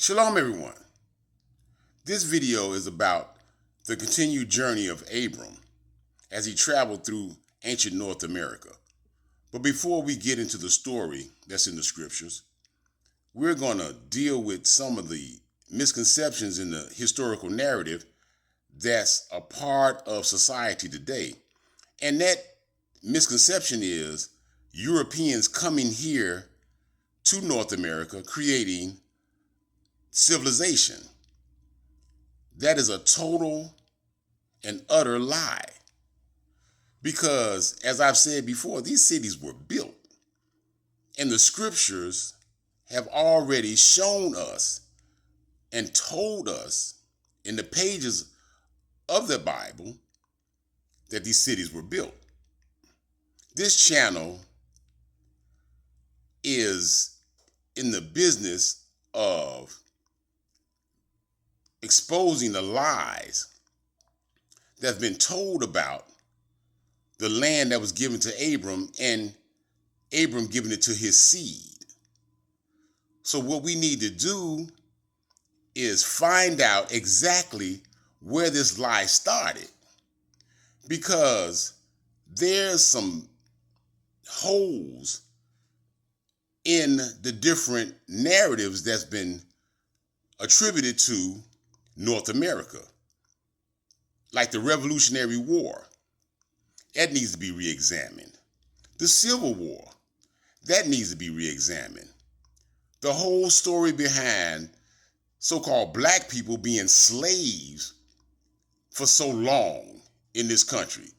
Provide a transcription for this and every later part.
Shalom, everyone. This video is about the continued journey of Abram as he traveled through ancient North America. But before we get into the story that's in the scriptures, we're going to deal with some of the misconceptions in the historical narrative that's a part of society today. And that misconception is Europeans coming here to North America creating civilization. That is a total and utter lie. Because, as I've said before, these cities were built. And the scriptures have already shown us and told us in the pages of the Bible that these cities were built. This channel is in the business of exposing the lies that have been told about the land that was given to Abram and Abram giving it to his seed. So what we need to do is find out exactly where this lie started, because there's some holes in the different narratives that's been attributed to North America, like the Revolutionary War. That needs to be re-examined. The Civil War, that needs to be re-examined. The whole story behind so-called black people being slaves for so long in this country,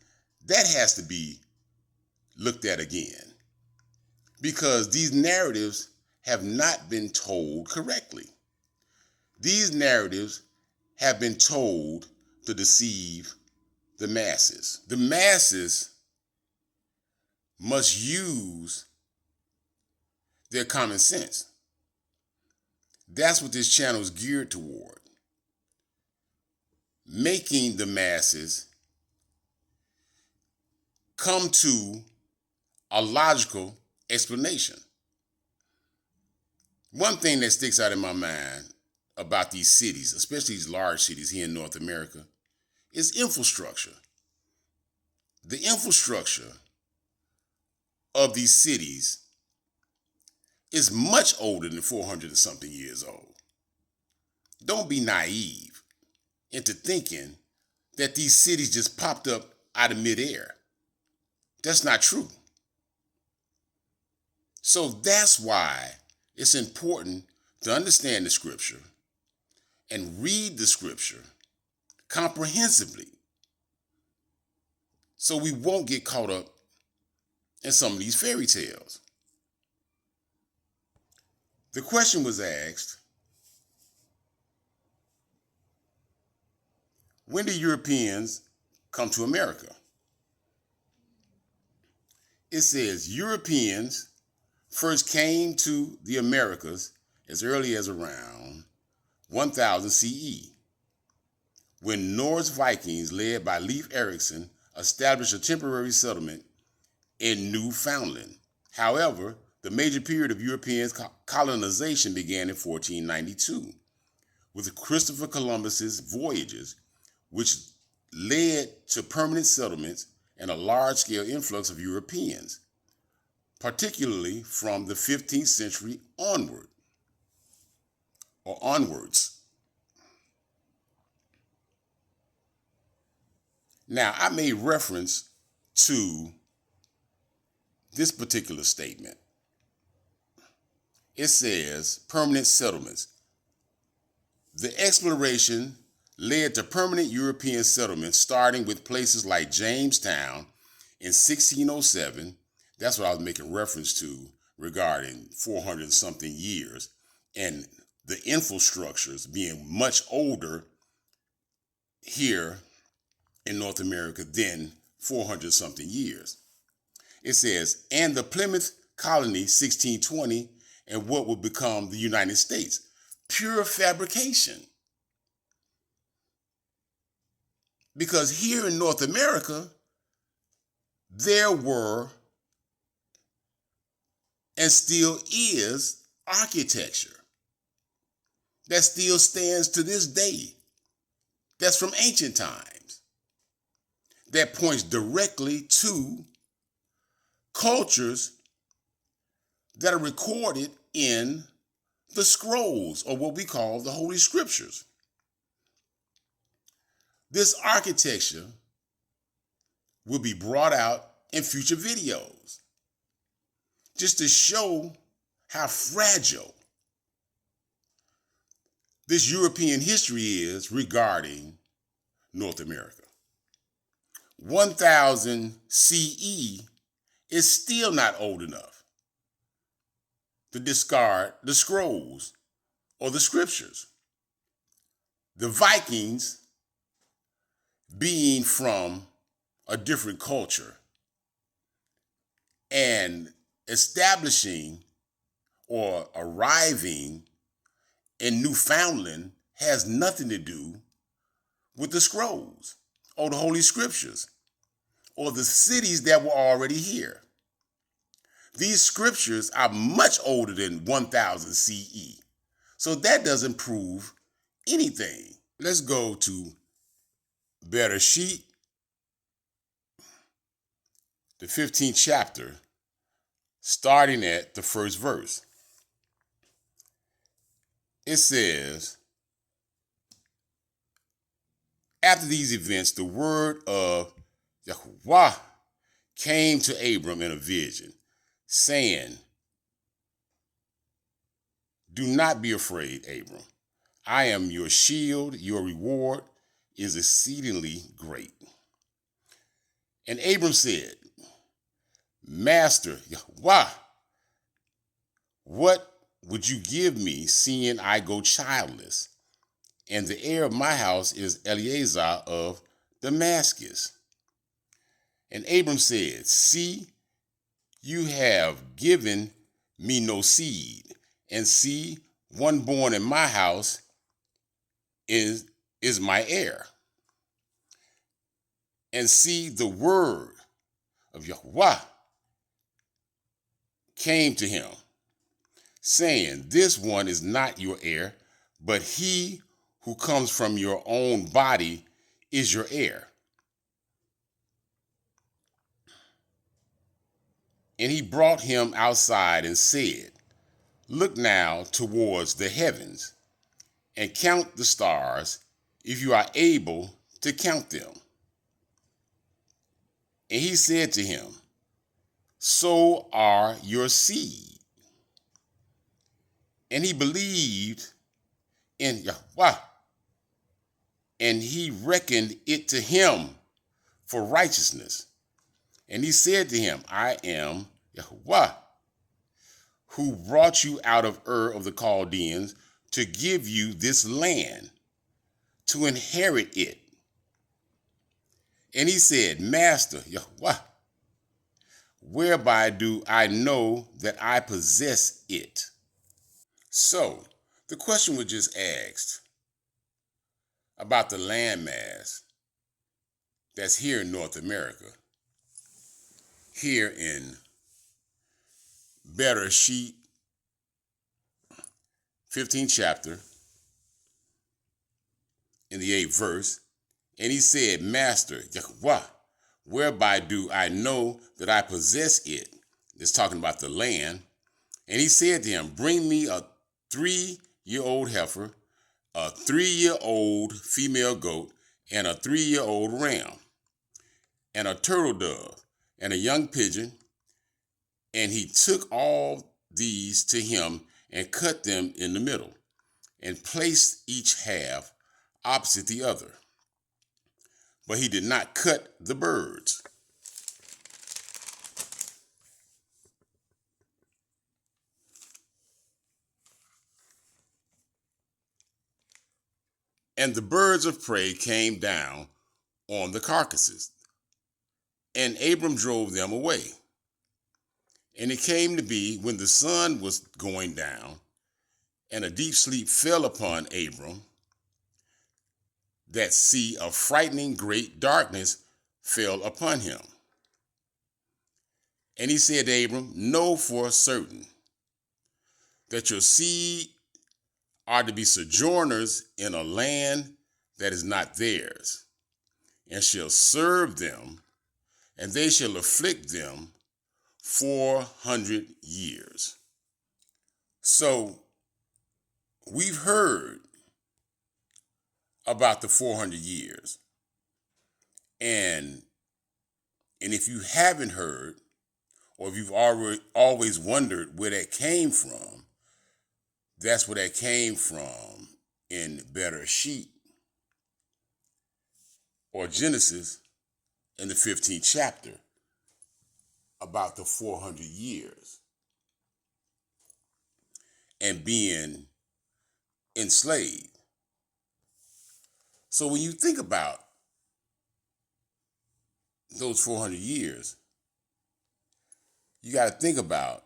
that has to be looked at again, because these narratives have not been told correctly. These narratives have been told to deceive the masses. The masses must use their common sense. That's what this channel is geared toward. Making the masses come to a logical explanation. One thing that sticks out in my mind about these cities, especially these large cities here in North America, is infrastructure. The infrastructure of these cities is much older than 400 and something years old. Don't be naive into thinking that these cities just popped up out of midair. That's not true. So that's why it's important to understand the scripture and read the scripture comprehensively, so we won't get caught up in some of these fairy tales. The question was asked, when did Europeans come to America? It says Europeans first came to the Americas as early as around 1000 CE, when Norse Vikings led by Leif Erikson established a temporary settlement in Newfoundland. However, the major period of European colonization began in 1492 with Christopher Columbus's voyages, which led to permanent settlements and a large-scale influx of Europeans, particularly from the 15th century onwards. Now, I made reference to this particular statement. It says permanent settlements. The exploration led to permanent European settlements, starting with places like Jamestown in 1607. That's what I was making reference to regarding 400 something years, and the infrastructures being much older here in North America than 400 something years. It says, and the Plymouth colony 1620, and what would become the United States. Pure fabrication. Because here in North America, there were and still is architecture. that still stands to this day, that's from ancient times, that points directly to cultures that are recorded in the scrolls, or what we call the Holy Scriptures. This architecture will be brought out in future videos just to show how fragile this European history is regarding North America. 1000 CE is still not old enough to discard the scrolls or the scriptures. The Vikings, being from a different culture and establishing or arriving in Newfoundland, has nothing to do with the scrolls or the Holy Scriptures or the cities that were already here. These scriptures are much older than 1000 CE. So that doesn't prove anything. Let's go to Bereshit, the 15th chapter, starting at the first verse. It says, after these events, the word of Yahuwah came to Abram in a vision, saying, do not be afraid, Abram. I am your shield. Your reward is exceedingly great. And Abram said, Master Yahuwah, what would you give me, seeing I go childless? And the heir of my house is Eliezer of Damascus. And Abram said, see, you have given me no seed, and see, one born in my house is my heir. And see, the word of Yahuwah came to him, saying, this one is not your heir, but he who comes from your own body is your heir. And he brought him outside and said, look now towards the heavens and count the stars, if you are able to count them. And he said to him, so are your seed. And he believed in Yahweh, and he reckoned it to him for righteousness. And he said to him, I am Yahweh, who brought you out of Ur of the Chaldeans to give you this land, to inherit it. And he said, Master Yahweh, whereby do I know that I possess it? So, the question was just asked about the landmass that's here in North America, here in Bereshit, 15th chapter, in the 8th verse. And he said, Master Yahweh, whereby do I know that I possess it? It's talking about the land. And he said to him, bring me a 3-year-old heifer, a 3-year-old female goat, and a 3-year-old ram, and a turtle dove, and a young pigeon. And he took all these to him and cut them in the middle, and placed each half opposite the other. But he did not cut the birds. And the birds of prey came down on the carcasses, and Abram drove them away. And it came to be, when the sun was going down, and a deep sleep fell upon Abram, that see, a frightening great darkness fell upon him. And he said to Abram, know for certain that your seed are to be sojourners in a land that is not theirs, and shall serve them, and they shall afflict them 400 years. So we've heard about the 400 years. And if you haven't heard, or if you've always wondered where that came from, that's where that came from in Bereshit, or Genesis, in the 15th chapter, about the 400 years and being enslaved. So when you think about those 400 years, you got to think about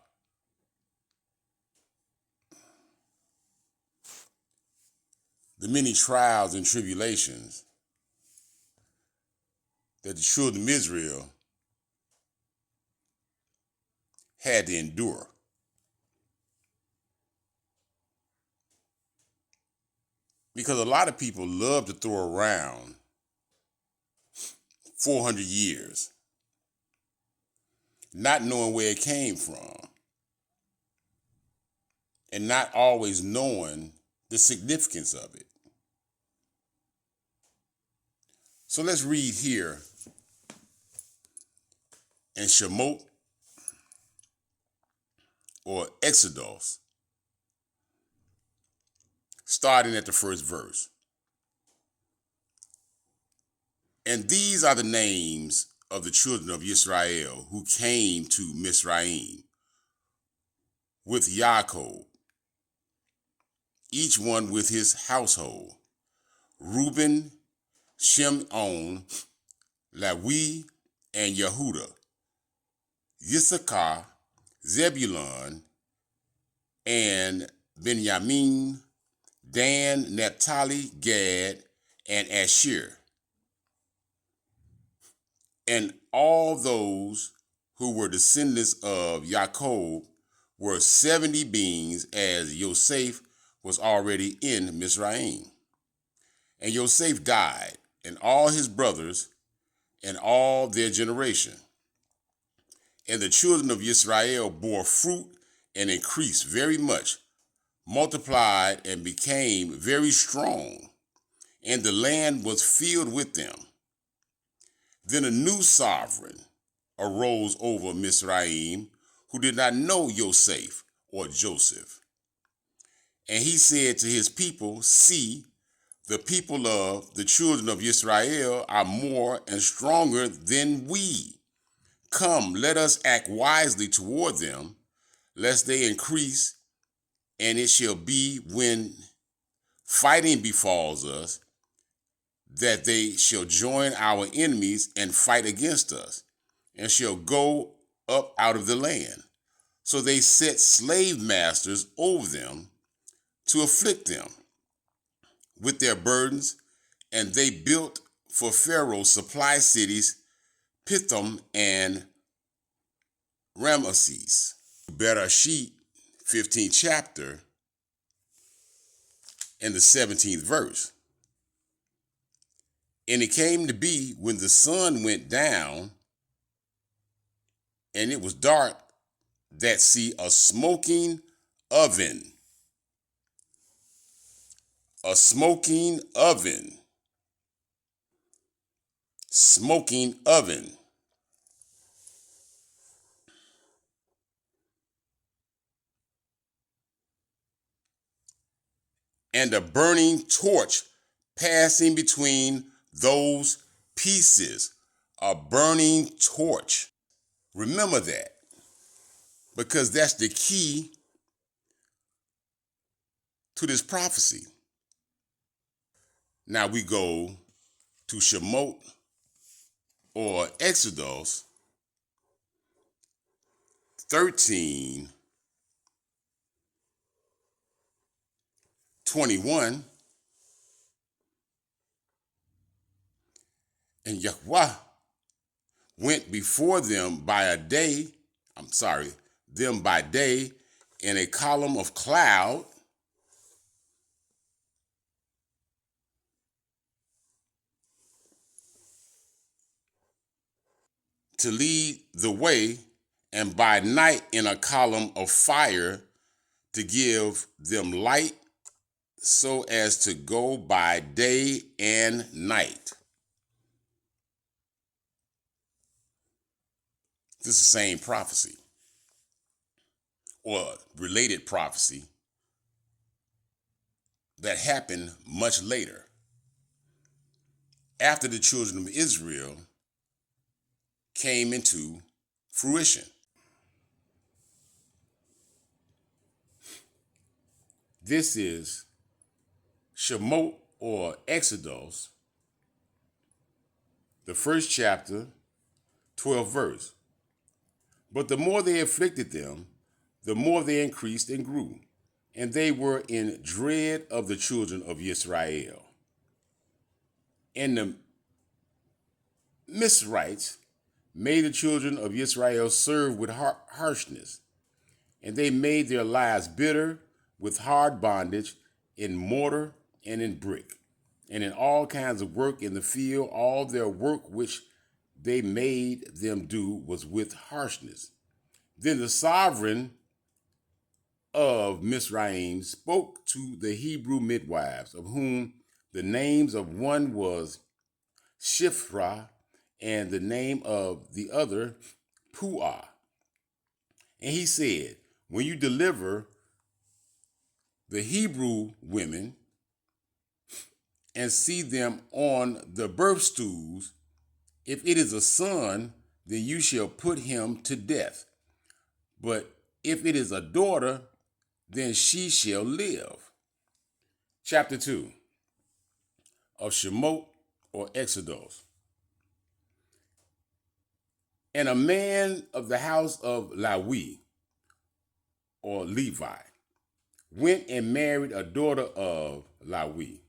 the many trials and tribulations that the children of Israel had to endure. Because a lot of people love to throw around 400 years, not knowing where it came from, and not always knowing the significance of it. So let's read here in Shemot, or Exodus, starting at the first verse. And these are the names of the children of Israel who came to Mizraim with Yaakov, each one with his household: Reuben, Shimon, Levi, and Yehuda; Issachar, Zebulun, and Benjamin; Dan, Naphtali, Gad, and Asher. And all those who were descendants of Yaakov were 70 beings, as Yosef was already in Mizraim. And Yosef died, and all his brothers, and all their generation. And the children of Israel bore fruit and increased very much, multiplied and became very strong, and the land was filled with them. Then a new sovereign arose over Mizraim, who did not know Yosef, or Joseph. And he said to his people, "See, the people of the children of Israel are more and stronger than we. Come, let us act wisely toward them, lest they increase. And it shall be, when fighting befalls us, that they shall join our enemies and fight against us, and shall go up out of the land." So they set slave masters over them to afflict them with their burdens, and they built for Pharaoh supply cities, Pithom and Ramesses. Bereshit, 15th chapter, and the 17th verse. And it came to be, when the sun went down and it was dark, that see a smoking oven. A smoking oven. Smoking oven. And a burning torch passing between those pieces. A burning torch. Remember that, because that's the key to this prophecy. Now we go to Shemot, or Exodus 13:21. And Yahweh went before them by day in a column of cloud to lead the way, and by night in a column of fire to give them light, so as to go by day and night. This is the same prophecy, or related prophecy, that happened much later, after the children of Israel came into fruition. This is Shemot, or Exodus, the first chapter, 12th verse. But the more they afflicted them, the more they increased and grew, and they were in dread of the children of Israel. And the Mizrahites made the children of Israel serve with harshness, and they made their lives bitter with hard bondage in mortar and in brick, and in all kinds of work in the field. All their work which they made them do was with harshness. Then the sovereign of Mizraim spoke to the Hebrew midwives, of whom the names of one was Shiphrah, and the name of the other Puah. And he said, when you deliver the Hebrew women and see them on the birth stools, if it is a son, then you shall put him to death. But if it is a daughter, then she shall live. Chapter 2 of Shemot, or Exodus. And a man of the house of Lawi, or Levi, went and married a daughter of Lawi.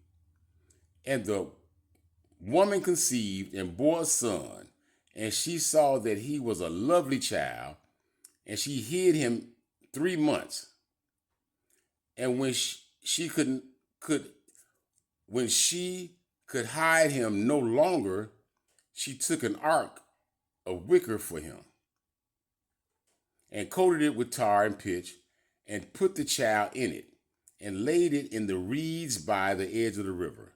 And the woman conceived and bore a son, and she saw that he was a lovely child, and she hid him 3 months. And when she could hide him no longer, she took an ark of wicker for him, and coated it with tar and pitch, and put the child in it, and laid it in the reeds by the edge of the river.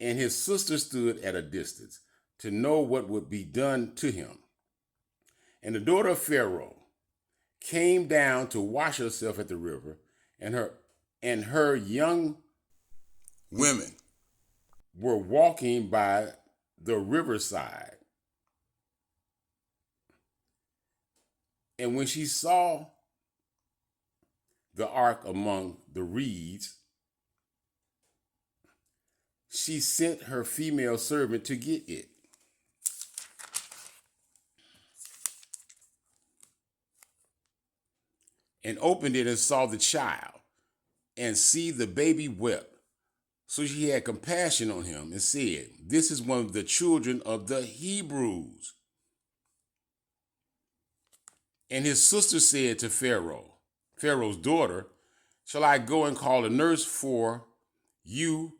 And his sister stood at a distance to know what would be done to him. And the daughter of Pharaoh came down to wash herself at the river, and her young women were walking by the riverside. And when she saw the ark among the reeds, she sent her female servant to get it. And opened it and saw the child, and see the baby wept. So she had compassion on him and said, this is one of the children of the Hebrews. And his sister said to Pharaoh's daughter, shall I go and call a nurse for you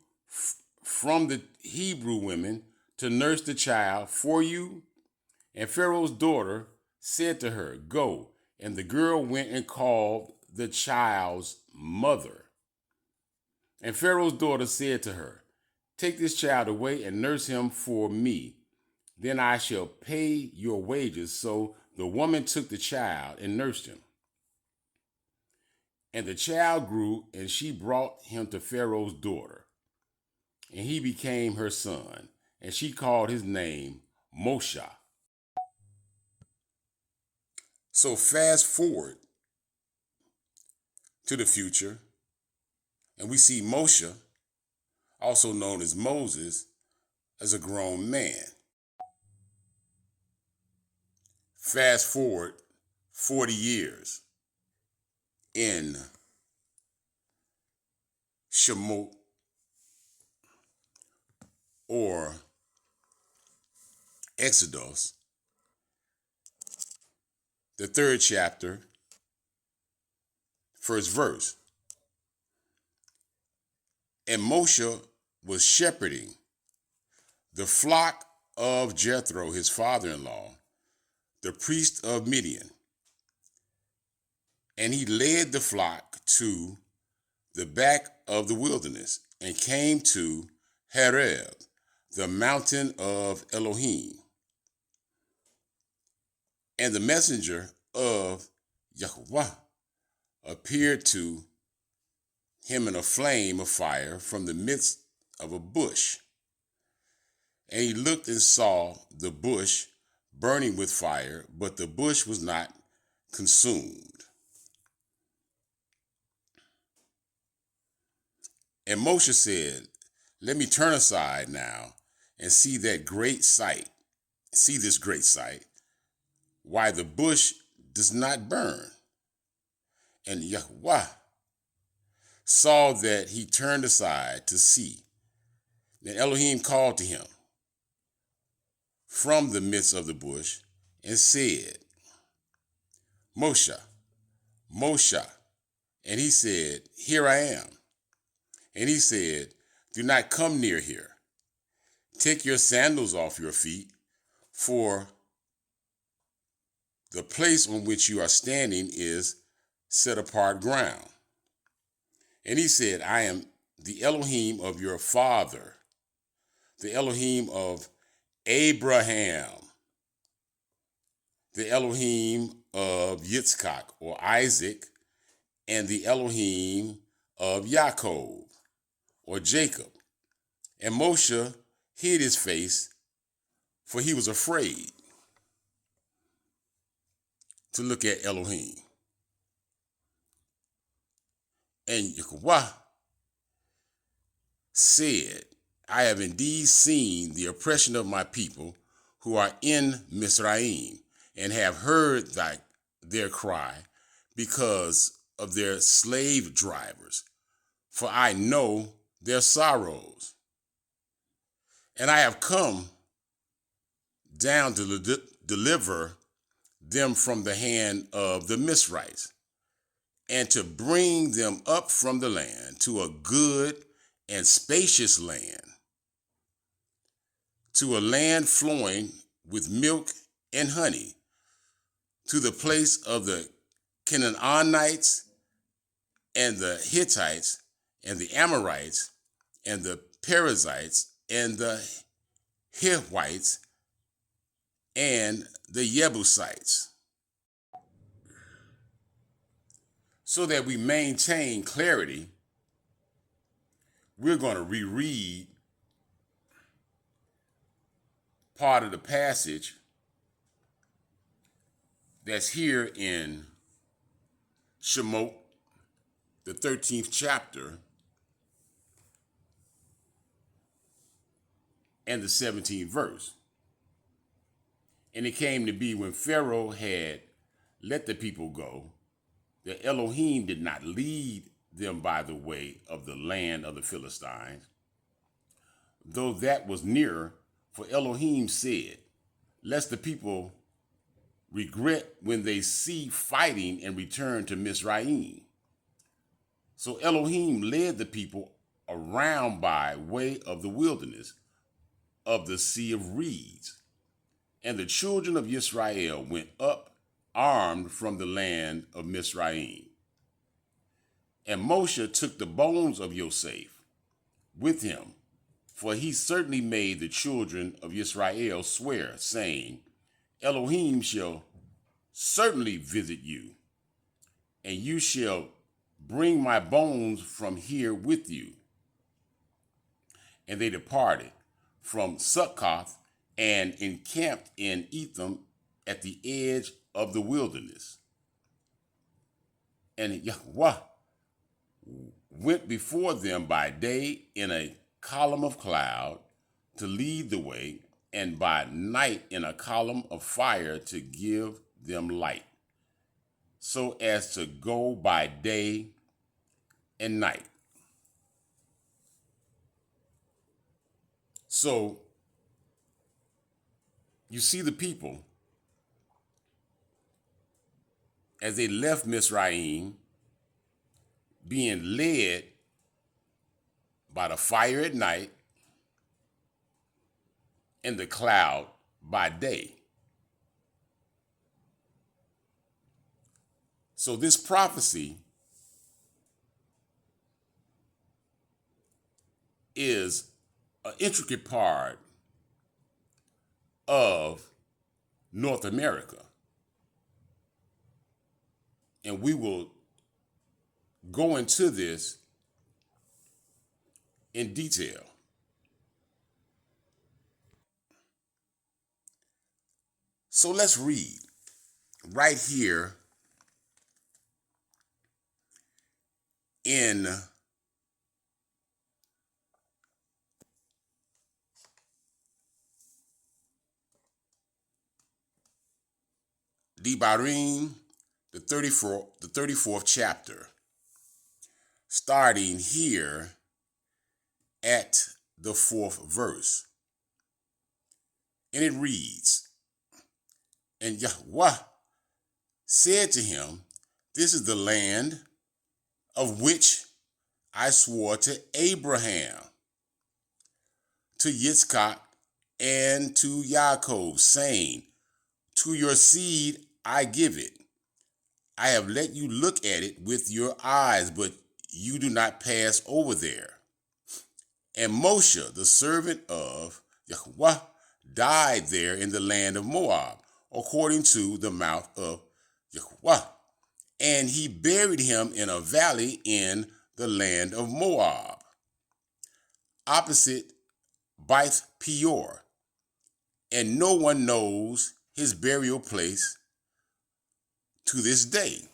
from the Hebrew women to nurse the child for you? And Pharaoh's daughter said to her, go. And the girl went and called the child's mother. And Pharaoh's daughter said to her, take this child away and nurse him for me. Then I shall pay your wages. So the woman took the child and nursed him. And the child grew, and she brought him to Pharaoh's daughter. And he became her son, and she called his name Moshe. So fast forward to the future, and we see Moshe, also known as Moses, as a grown man. Fast forward 40 years in Shemot, or Exodus, the 3rd chapter, 1st verse. And Moshe was shepherding the flock of Jethro, his father-in-law, the priest of Midian. And he led the flock to the back of the wilderness and came to Horeb, the mountain of Elohim. And the messenger of Yahweh appeared to him in a flame of fire from the midst of a bush. And he looked and saw the bush burning with fire, but the bush was not consumed. And Moshe said, let me turn aside now and see this great sight, why the bush does not burn. And Yahweh saw that he turned aside to see. Then Elohim called to him from the midst of the bush and said, Moshe, Moshe. And he said, here I am. And he said, do not come near here. Take your sandals off your feet, for the place on which you are standing is set apart ground. And he said, I am the Elohim of your father, the Elohim of Abraham, the Elohim of Yitzchak or Isaac, and the Elohim of Yaakov or Jacob. And Moshe hid his face, for he was afraid to look at Elohim. And Yahweh said, I have indeed seen the oppression of my people who are in Mizraim, and have heard their cry because of their slave drivers, for I know their sorrows. And I have come down to deliver them from the hand of the Mizrahites, and to bring them up from the land to a good and spacious land, to a land flowing with milk and honey, to the place of the Canaanites and the Hittites and the Amorites and the Perizzites and the Hivites and the Jebusites, so that we maintain clarity. We're going to reread part of the passage that's here in Shemot, the 13th chapter, and the 17th verse. And it came to be when Pharaoh had let the people go, that Elohim did not lead them by the way of the land of the Philistines, though that was nearer, for Elohim said, lest the people regret when they see fighting and return to Mizraim. So Elohim led the people around by way of the wilderness of the Sea of Reeds. And the children of Israel went up armed from the land of Mizraim. And Moshe took the bones of Yosef with him, for he certainly made the children of Israel swear, saying, Elohim shall certainly visit you, and you shall bring my bones from here with you. And they departed from Succoth and encamped in Etham at the edge of the wilderness. And Yahweh went before them by day in a column of cloud to lead the way, and by night in a column of fire to give them light, so as to go by day and night. So you see the people, as they left Mizraim, being led by the fire at night and the cloud by day. So this prophecy is an intricate part of North America. And we will go into this in detail. So let's read right here in Devarim, the 34th chapter, starting here at the 4th verse. And it reads, "And Yahweh said to him, This is the land of which I swore to Abraham, to Yitzchak, and to Yaakov, saying, To your seed I give it. I have let you look at it with your eyes, but you do not pass over there. And Moshe, the servant of Yahweh, died there in the land of Moab, according to the mouth of Yahweh. And he buried him in a valley in the land of Moab, opposite Beth Peor. And no one knows his burial place to this day."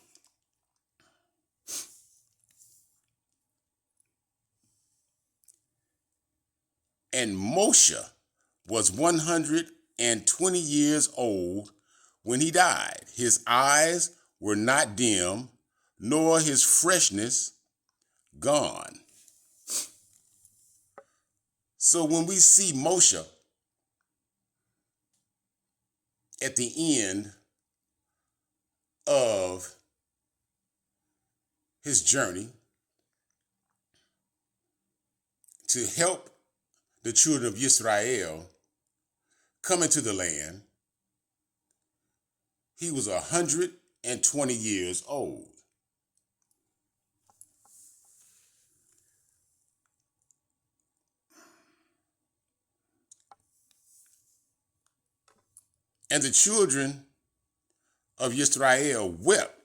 And Moshe was 120 years old when he died. His eyes were not dim, nor his freshness gone. So when we see Moshe at the end of his journey to help the children of Israel come into the land, he was 120 years old. And the children of Israel wept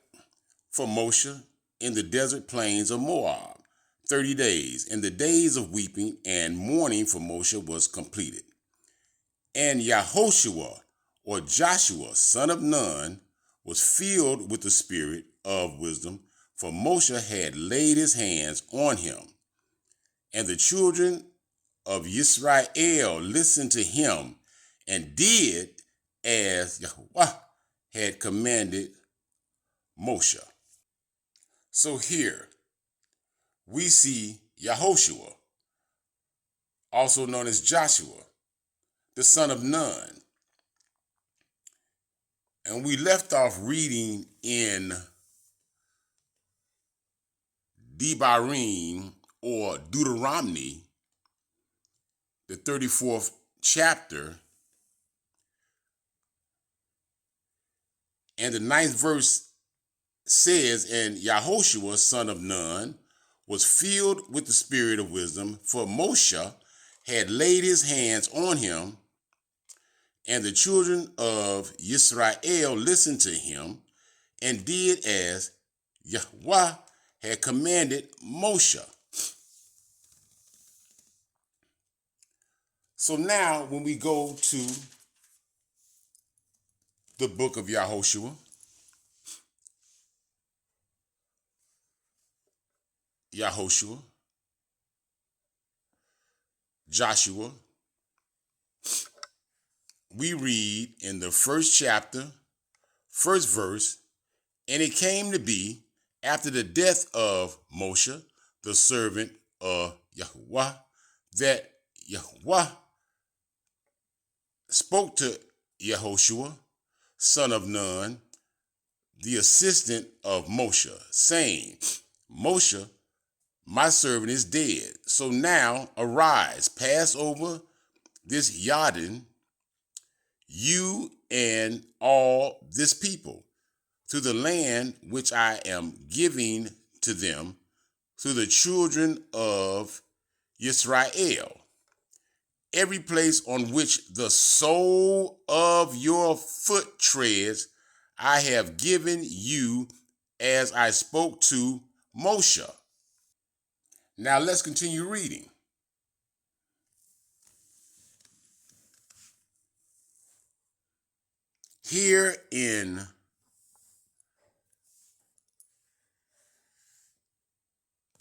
for Moshe in the desert plains of Moab 30 days, and the days of weeping and mourning for Moshe was completed. And Yahoshua, or Joshua, son of Nun, was filled with the spirit of wisdom, for Moshe had laid his hands on him. And the children of Israel listened to him and did as Yahweh had commanded Moshe. So here we see Yahoshua, also known as Joshua, the son of Nun. And we left off reading in Devarim, or Deuteronomy, the 34th chapter, and the 9th verse says, "And Yahoshua, son of Nun, was filled with the spirit of wisdom, for Moshe had laid his hands on him, and the children of Israel listened to him and did as Yahweh had commanded Moshe." So now when we go to the book of Yahoshua, Joshua, we read in the first chapter, first verse, "And it came to be after the death of Moshe, the servant of Yahweh, that Yahweh spoke to Yahoshua, son of Nun, the assistant of Moshe, saying, Moshe, my servant is dead. So now arise, pass over this Jordan, you and all this people, to the land which I am giving to them through the children of Israel. Every place on which the sole of your foot treads, I have given you as I spoke to Moshe. Now let's continue reading. Here in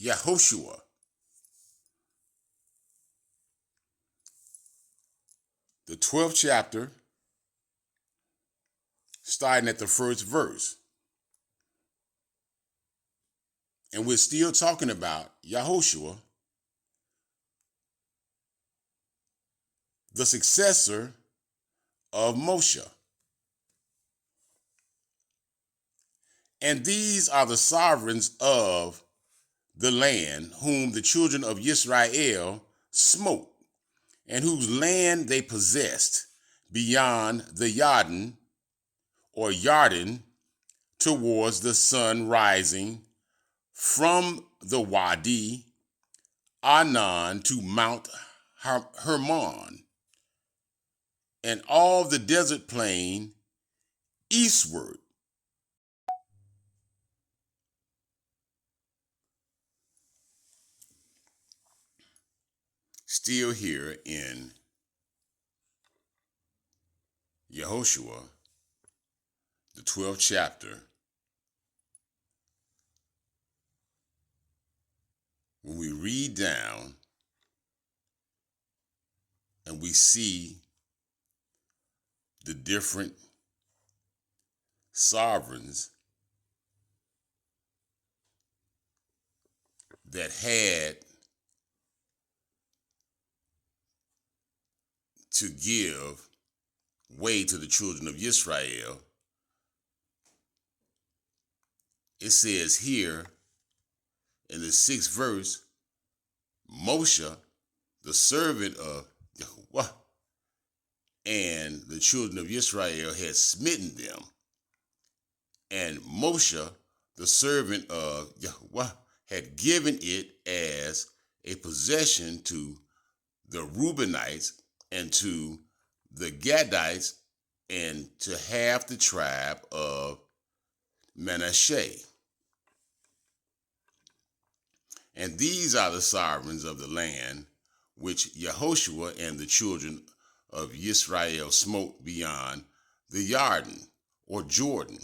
Yehoshua, the 12th chapter, starting at the first verse. And we're still talking about Yehoshua, the successor of Moshe. And these are the sovereigns of the land whom the children of Israel smote, and whose land they possessed beyond the Yarden or Yarden towards the sun rising from the Wadi Arnon to Mount Hermon, and all the desert plain eastward. Still here in Yehoshua, the 12th chapter, when we read down and we see the different sovereigns that had to give way to the children of Israel, it says here in the 6th verse, Moshe, the servant of Yahuwah, and the children of Israel had smitten them. And Moshe, the servant of Yahuwah, had given it as a possession to the Reubenites and to the Gadites and to half the tribe of Manasseh. And these are the sovereigns of the land which Yehoshua and the children of Israel smote beyond the Yarden or Jordan,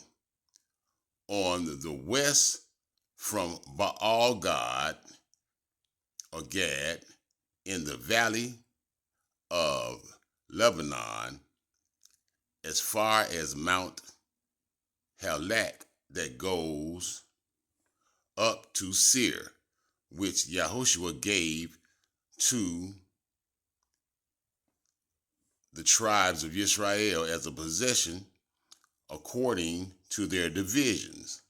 on the west from Baal Gad or Gad in the valley of Lebanon, as far as Mount Halak that goes up to Seir, which Yehoshua gave to the tribes of Israel as a possession according to their divisions.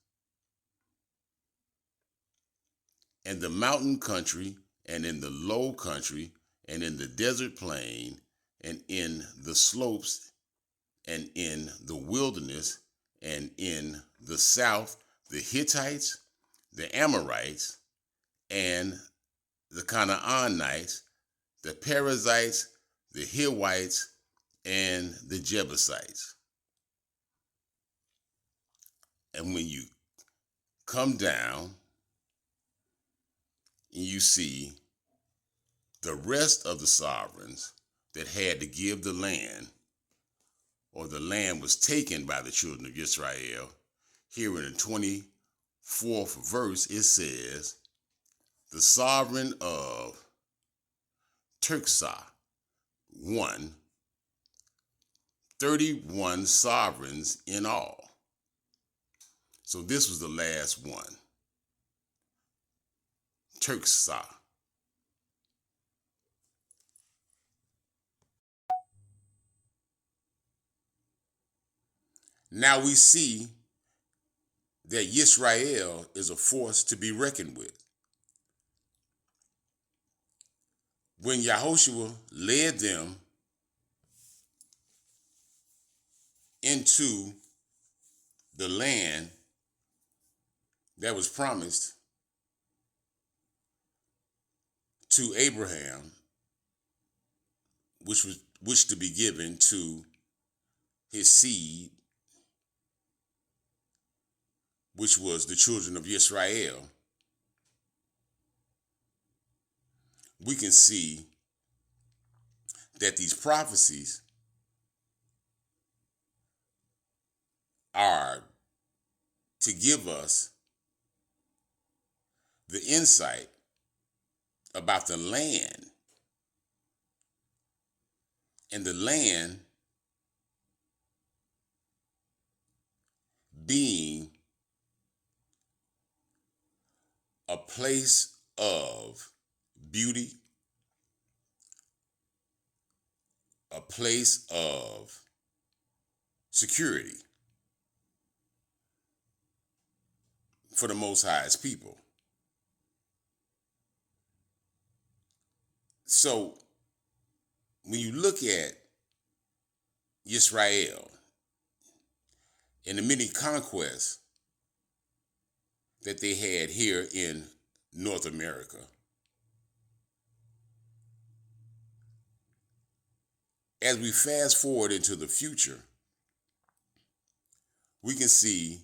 And the mountain country, and in the low country, and in the desert plain, and in the slopes, and in the wilderness, and in the south, the Hittites, the Amorites, and the Canaanites, the Perizzites, the Hivites, and the Jebusites. And when you come down and you see the rest of the sovereigns that had to give the land, or the land was taken by the children of Israel, here in the 24th verse, it says, the sovereign of Tirsah, 31 sovereigns in all. So this was the last one, Tirsah. Now we see that Yisrael is a force to be reckoned with. When Yahushua led them into the land that was promised to Abraham, which to be given to his seed, which was the children of Israel, we can see that these prophecies are to give us the insight about the land, and the land being a place of beauty, a place of security for the Most High's people. So when you look at Israel and the many conquests that they had here in North America, as we fast forward into the future, we can see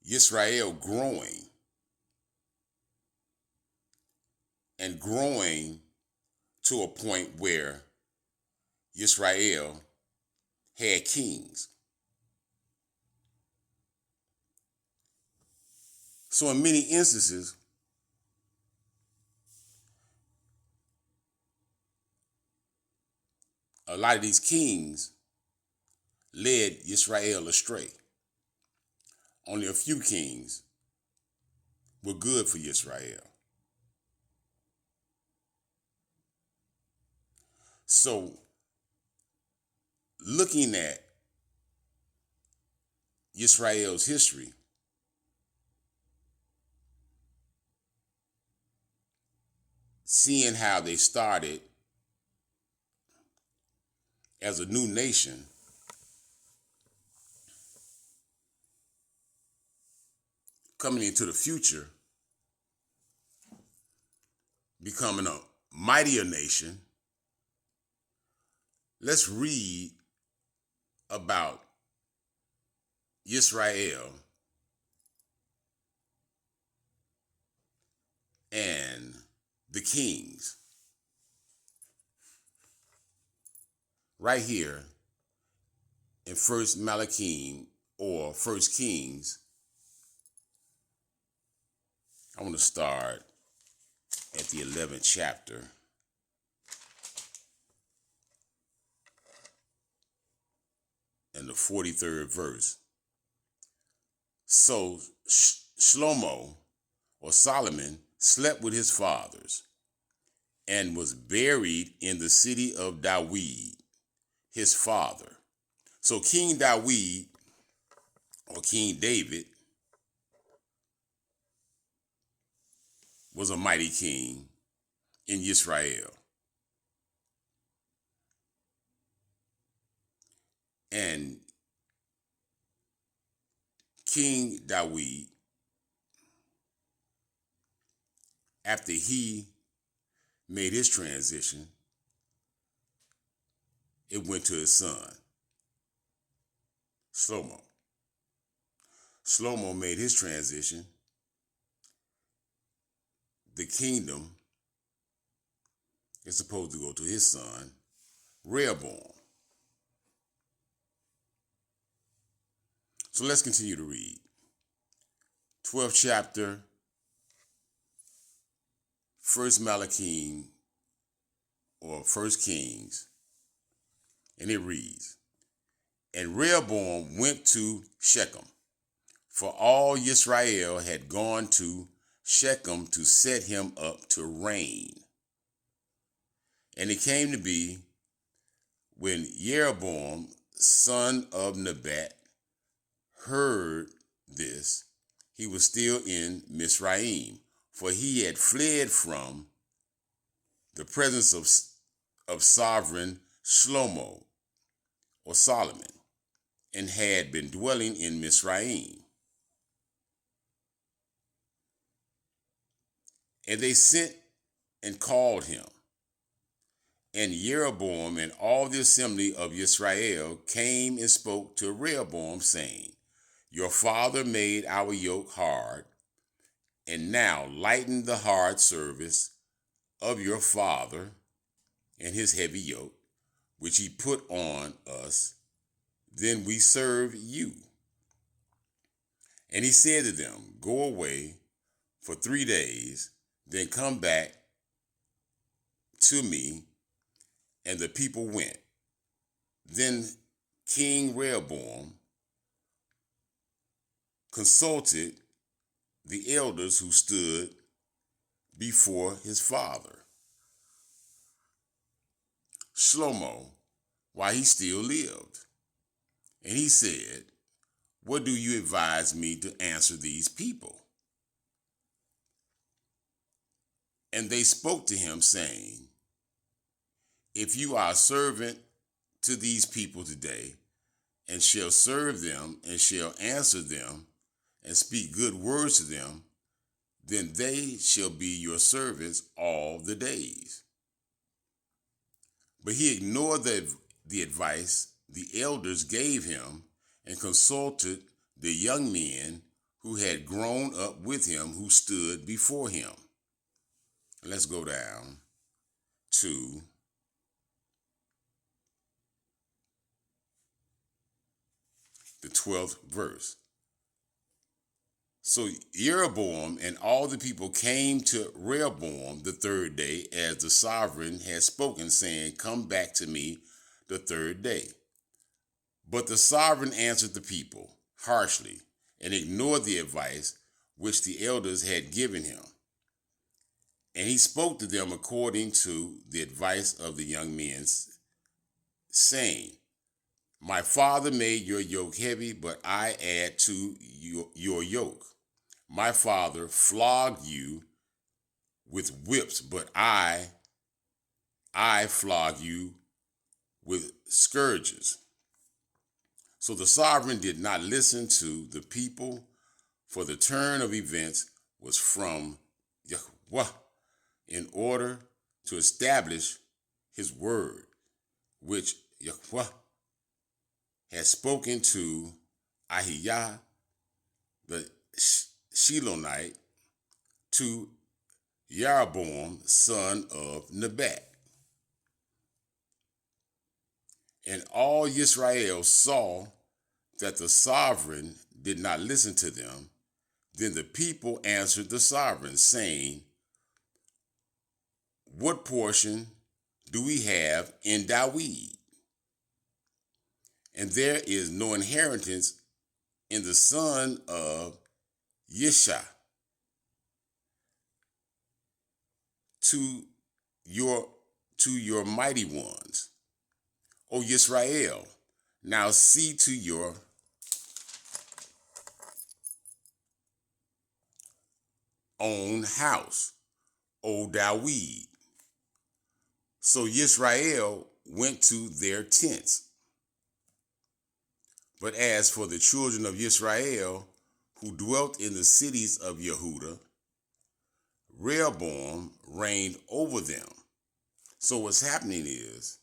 Israel growing and growing to a point where Israel had kings. So in many instances, a lot of these kings led Israel astray. Only a few kings were good for Israel. So, looking at Israel's history, seeing how they started as a new nation, coming into the future, becoming a mightier nation, let's read about Israel and the kings. Right here in First Malachim or First Kings, I want to start at the 11th chapter. And the 43rd verse. So Shlomo or Solomon slept with his fathers and was buried in the city of David, his father. So King David or King David was a mighty king in Israel. And King David, after he made his transition, it went to his son, Shlomo. Shlomo made his transition. The kingdom is supposed to go to his son, Rehoboam. So let's continue to read. 12th chapter, 1st Malachim or 1st Kings, and it reads, and Rehoboam went to Shechem, for all Israel had gone to Shechem to set him up to reign. And it came to be, when Jeroboam, son of Nebat, heard this, he was still in Mizraim, for he had fled from the presence of sovereign Shlomo or Solomon. and had been dwelling in Mizraim. And they sent and called him. And Jeroboam and all the assembly of Israel came and spoke to Rehoboam, saying, Your father made our yoke hard, and now lighten the hard service of your father and his heavy yoke, which he put on us. Then we serve you. And he said to them, Go away for 3 days, then come back to me. And the people went. Then King Rehoboam consulted the elders who stood before his father, Shlomo, while he still lived. And he said, What do you advise me to answer these people? And they spoke to him, saying, If you are a servant to these people today, and shall serve them, and shall answer them, and speak good words to them, then they shall be your servants all the days. But he ignored the advice the elders gave him, and consulted the young men who had grown up with him, who stood before him. Let's go down to the 12th verse. So Jeroboam and all the people came to Rehoboam the 3rd day, as the sovereign had spoken, saying, Come back to me the 3rd day. But the sovereign answered the people harshly, and ignored the advice which the elders had given him. And he spoke to them according to the advice of the young men, saying, My father made your yoke heavy, but I add to your yoke. My father flogged you with whips, but I flog you with scourges. So the sovereign did not listen to the people, for the turn of events was from Yahweh, in order to establish his word, which Yahweh had spoken to Ahijah the Shilonite, to Jeroboam son of Nebat. And all Israel saw that the sovereign did not listen to them. Then the people answered the sovereign, saying, What portion do we have in Dawid? And there is no inheritance in the son of Yishah to your mighty ones, O Yisrael. Now see to your own house, O Dawid. So Yisrael went to their tents. But as for the children of Israel who dwelt in the cities of Yehudah, Rehoboam reigned over them. So what's happening is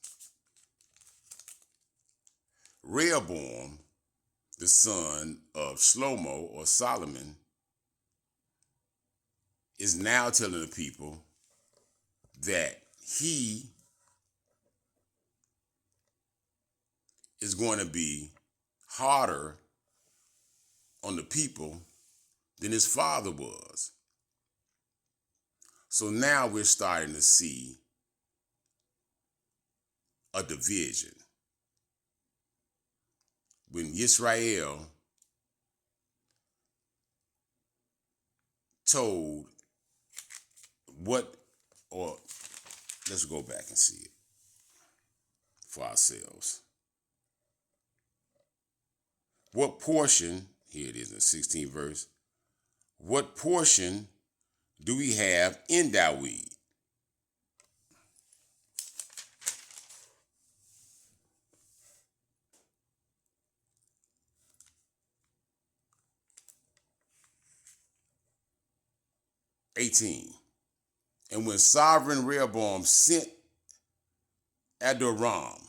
Rehoboam, the son of Shlomo or Solomon, is now telling the people that he is going to be harder on the people than his father was. So now we're starting to see a division. When Yisrael told let's go back and see it for ourselves. What portion, here it is in the 16th verse, what portion do we have in Dawid? 18. And when sovereign Rehoboam sent Adoram,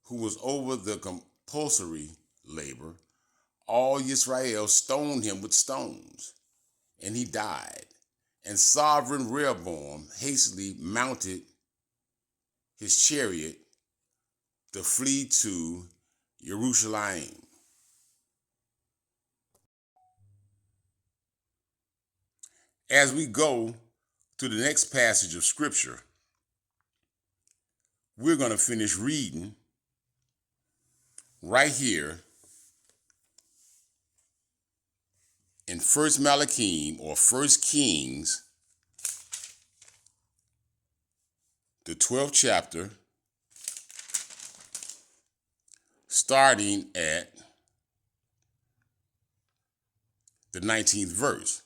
who was over the compulsory labor, all Israel stoned him with stones, and he died. And sovereign Rehoboam hastily mounted his chariot to flee to Jerusalem. As we go to the next passage of scripture, we're going to finish reading right here in 1 Malachim or 1 Kings, the 12th chapter, starting at the 19th verse.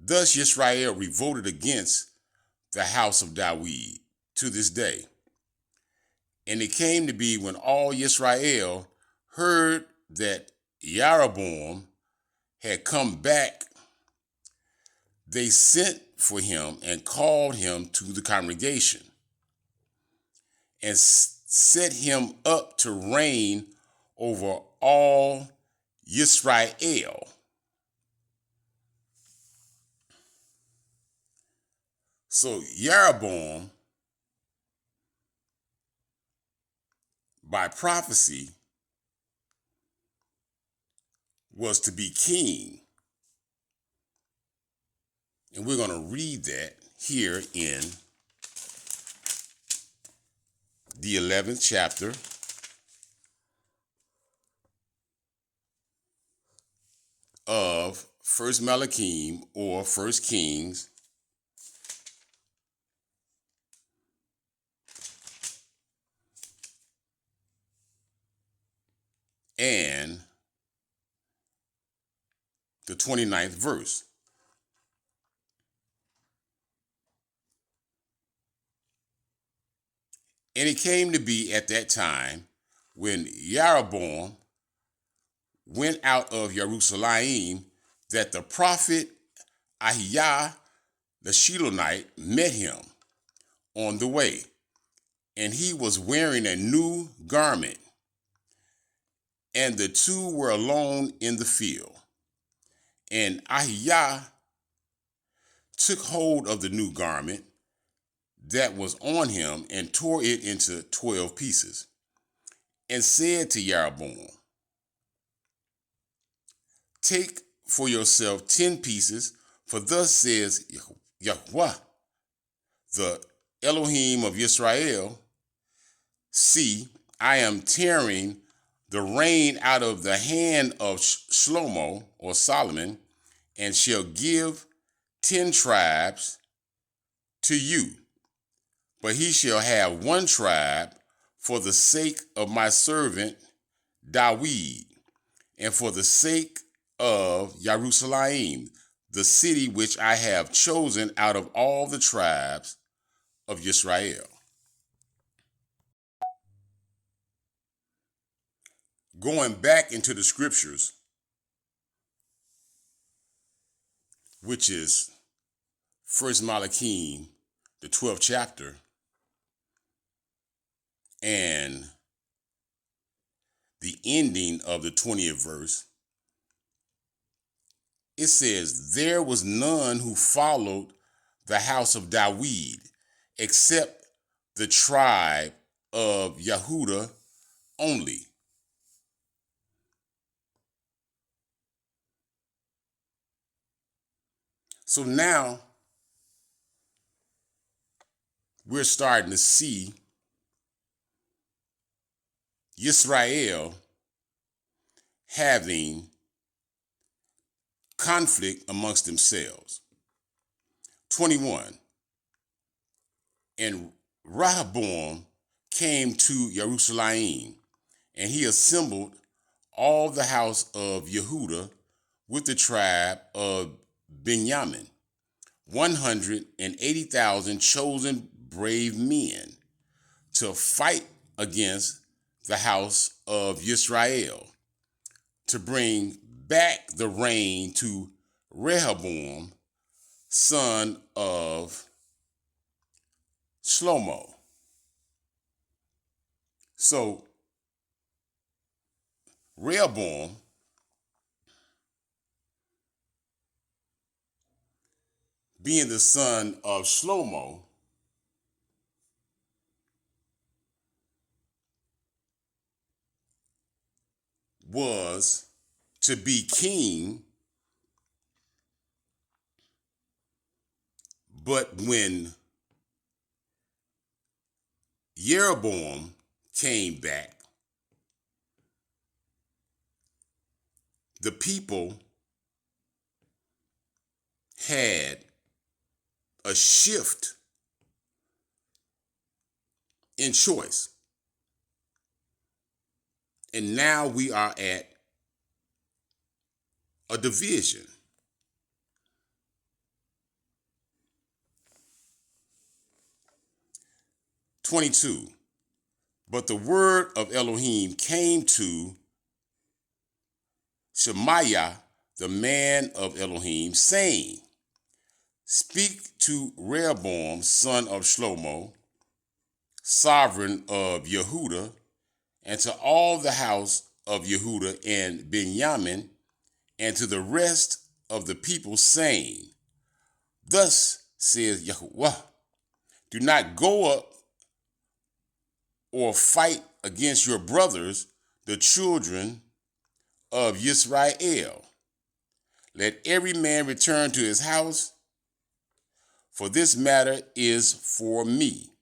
Thus Yisrael revolted against the house of David to this day. And it came to be when all Yisrael heard that Jeroboam had come back, they sent for him and called him to the congregation and set him up to reign over all Yisrael. So Jeroboam, by prophecy, was to be king. And we're going to read that here in the 11th chapter of 1 Malachim or 1 Kings, and the 29th verse. And it came to be at that time when Jeroboam went out of Jerusalem that the prophet Ahijah the Shilonite met him on the way, and he was wearing a new garment, and the two were alone in the field. And Ahijah took hold of the new garment that was on him and tore it into 12 pieces, and said to Jeroboam, take for yourself 10 pieces, for thus says Yahweh, the Elohim of Israel, see, I am tearing the reign out of the hand of Shlomo or Solomon, and shall give 10 tribes to you. But he shall have 1 tribe for the sake of my servant David, and for the sake of Jerusalem, the city which I have chosen out of all the tribes of Israel. Going back into the scriptures, which is 1 Malachim, the 12th chapter, and the ending of the 20th verse, it says, there was none who followed the house of David except the tribe of Yehudah only. So now we're starting to see Israel having conflict amongst themselves. 21. And Rehoboam came to Jerusalem, and he assembled all the house of Yehudah with the tribe of Benjamin, 180,000 chosen brave men to fight against the house of Israel, to bring back the reign to Rehoboam, son of Shlomo. So Rehoboam being the son of Shlomo was to be king, but when Jeroboam came back, the people had a shift in choice. And now we are at a division. "22. But the word of Elohim came to Shemaiah, the man of Elohim, saying, Speak to Rehoboam, son of Shlomo, sovereign of Yehuda, and to all the house of Yehuda and Benjamin, and to the rest of the people, saying, Thus says Yahuwah, do not go up or fight against your brothers, the children of Yisrael. Let every man return to his house, for this matter is for me."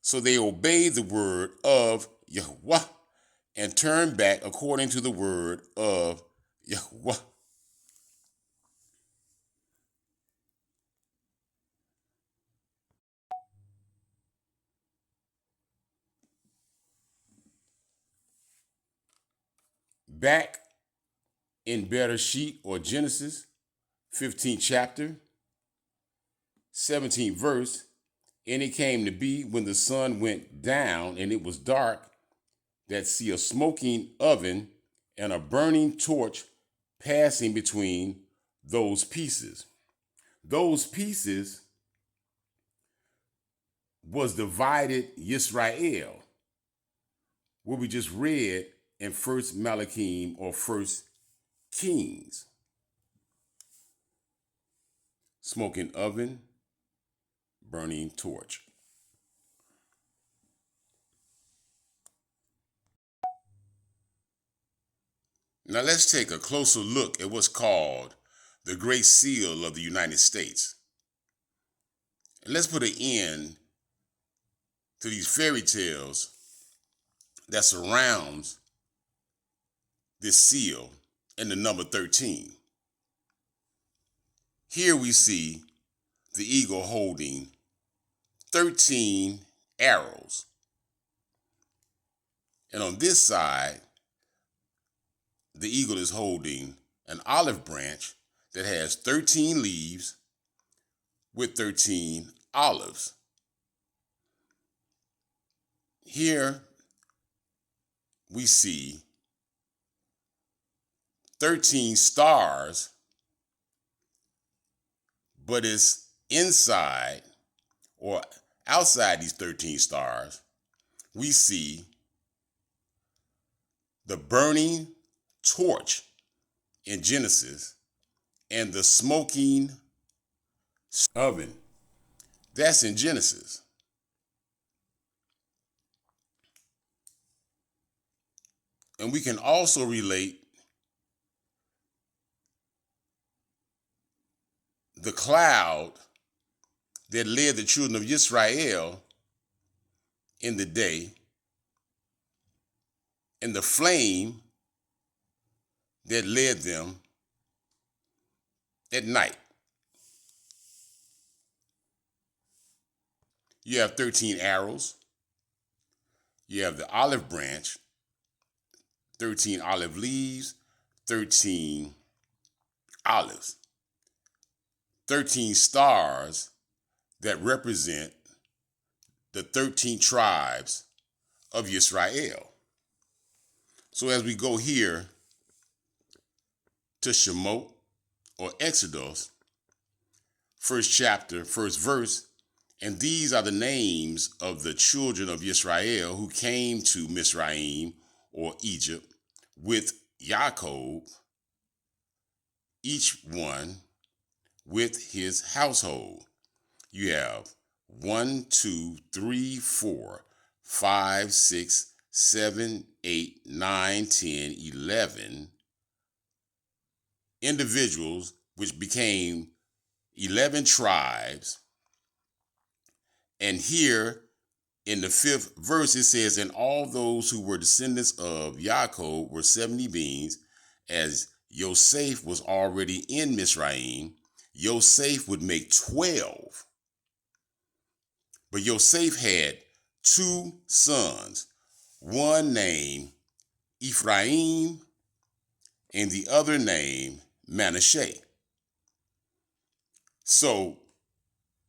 So they obeyed the word of Yahuwah and turned back according to the word of Yahuwah. Back in Bereshit, or Genesis, 15th chapter, 17th verse, "And it came to be when the sun went down and it was dark, that see a smoking oven and a burning torch passing between those pieces." Those pieces was divided Yisrael, what we just read in First Malachim or First Kings. Smoking oven, burning torch. Now let's take a closer look at what's called the Great Seal of the United States. And let's put an end to these fairy tales that surrounds this seal and the number 13. Here we see the eagle holding 13 arrows. And on this side, the eagle is holding an olive branch that has 13 leaves with 13 olives. Here we see 13 stars, but it's inside or outside these 13 stars, we see the burning torch in Genesis and the smoking oven. That's in Genesis. And we can also relate the cloud that led the children of Israel in the day and the flame that led them at night. You have 13 arrows. You have the olive branch, 13 olive leaves, 13 olives, 13 stars that represent the 13 tribes of Israel. So as we go here to Shemot or Exodus, first chapter, first verse. And these are the names of the children of Israel who came to Mizraim or Egypt with Jacob, each one with his household. You have 1, 2, 3, 4, 5, 6, 7, 8, 9, 10, 11 individuals, which became 11 tribes. And here in the 5th verse, it says, and all those who were descendants of Jacob were 70 beings, as Yosef was already in Mizraim. Yosef would make 12. But Yosef had 2 sons, one named Ephraim and the other named Manasseh. So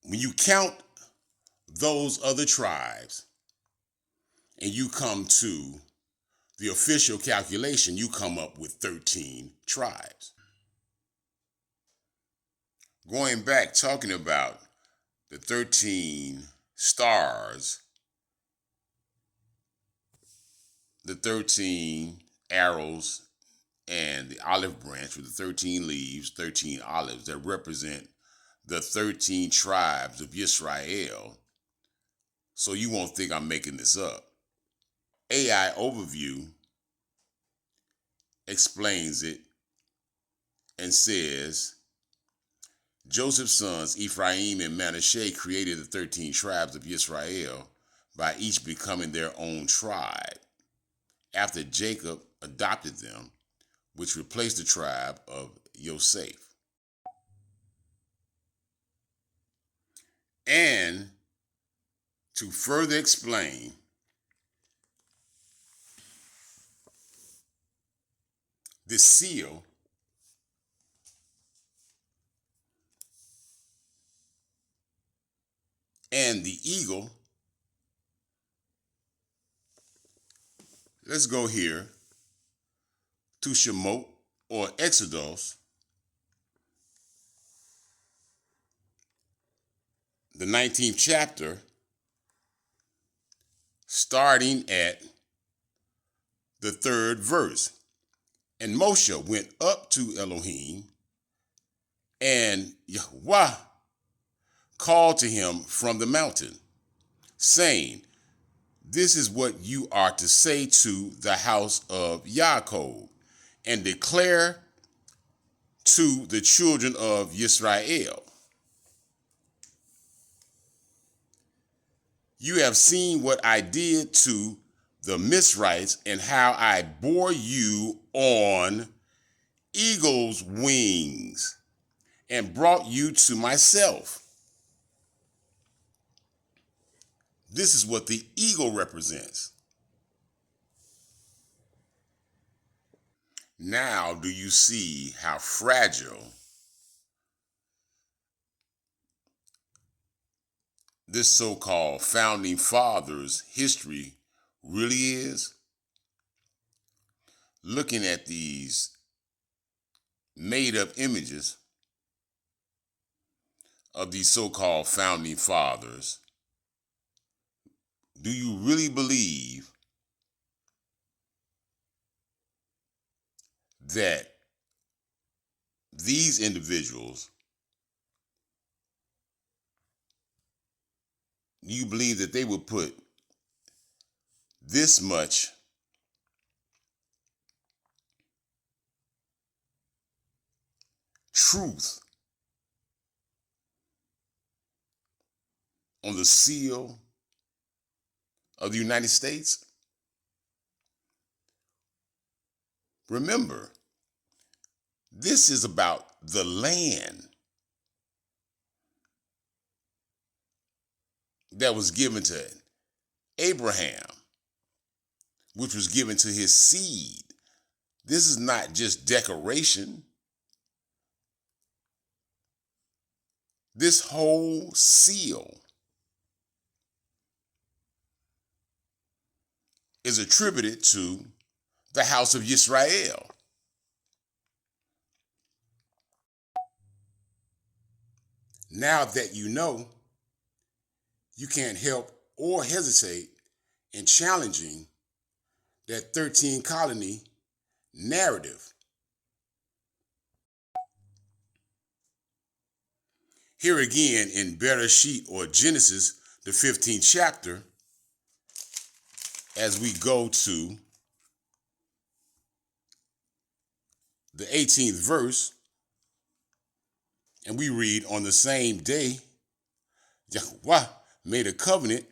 when you count those other tribes and you come to the official calculation, you come up with 13 tribes. Going back, talking about the 13 stars, the 13 arrows, and the olive branch with the 13 leaves, 13 olives that represent the 13 tribes of Israel. So you won't think I'm making this up. AI Overview explains it and says, Joseph's sons, Ephraim and Manasseh, created the 13 tribes of Israel by each becoming their own tribe after Jacob adopted them, which replaced the tribe of Yosef. And to further explain the seal and the eagle, let's go here to Shemot or Exodus, the 19th chapter, starting at the 3rd verse. And Moshe went up to Elohim, and Yahweh called to him from the mountain, saying, this is what you are to say to the house of Jacob, and declare to the children of Israel. You have seen what I did to the Mizrites and how I bore you on eagle's wings and brought you to myself. This is what the eagle represents. Now, do you see how fragile this so-called founding fathers' history really is? Looking at these made-up images of these so-called founding fathers, do you really believe that these individuals, do you believe that they would put this much truth on the seal of the United States? Remember, this is about the land that was given to Abraham, which was given to his seed. This is not just decoration. This whole seal is attributed to the house of Israel. Now that you know, you can't help or hesitate in challenging that 13 colony narrative. Here again in Bereshit or Genesis, the 15th chapter, as we go to the 18th verse, and we read, on the same day, Yahweh made a covenant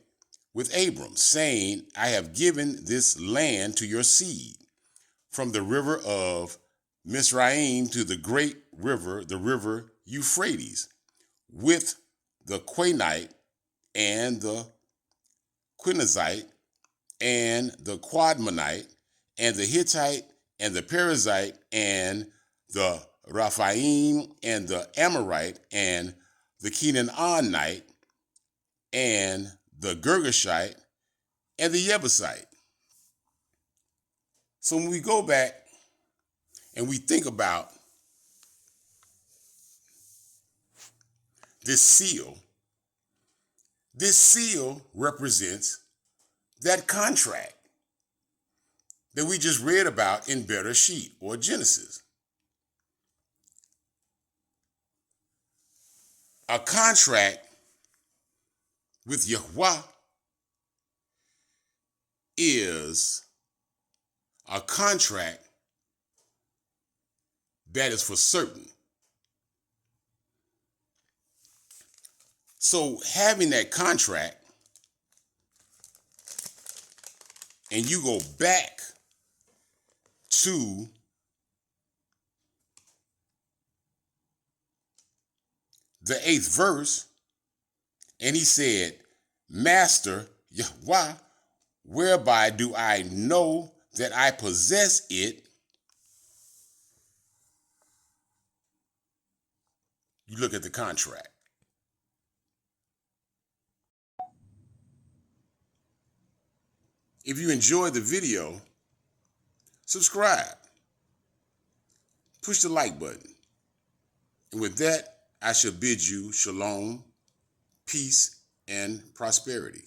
with Abram, saying, I have given this land to your seed, from the river of Mizraim to the great river, the river Euphrates, with the Quanite and the Quinnazite and the Quadmonite and the Hittite and the Perizzite and the Rephaim and the Amorite and the Canaanite and the Girgashite and the Jebusite. So when we go back and we think about this seal represents that contract that we just read about in Bereshit or Genesis. A contract with Yahweh is a contract that is for certain. So having that contract, and you go back to the 8th verse, and he said, Master Yahweh, whereby do I know that I possess it? You look at the contract. If you enjoyed the video, subscribe. Push the like button. And with that, I shall bid you shalom, peace, and prosperity.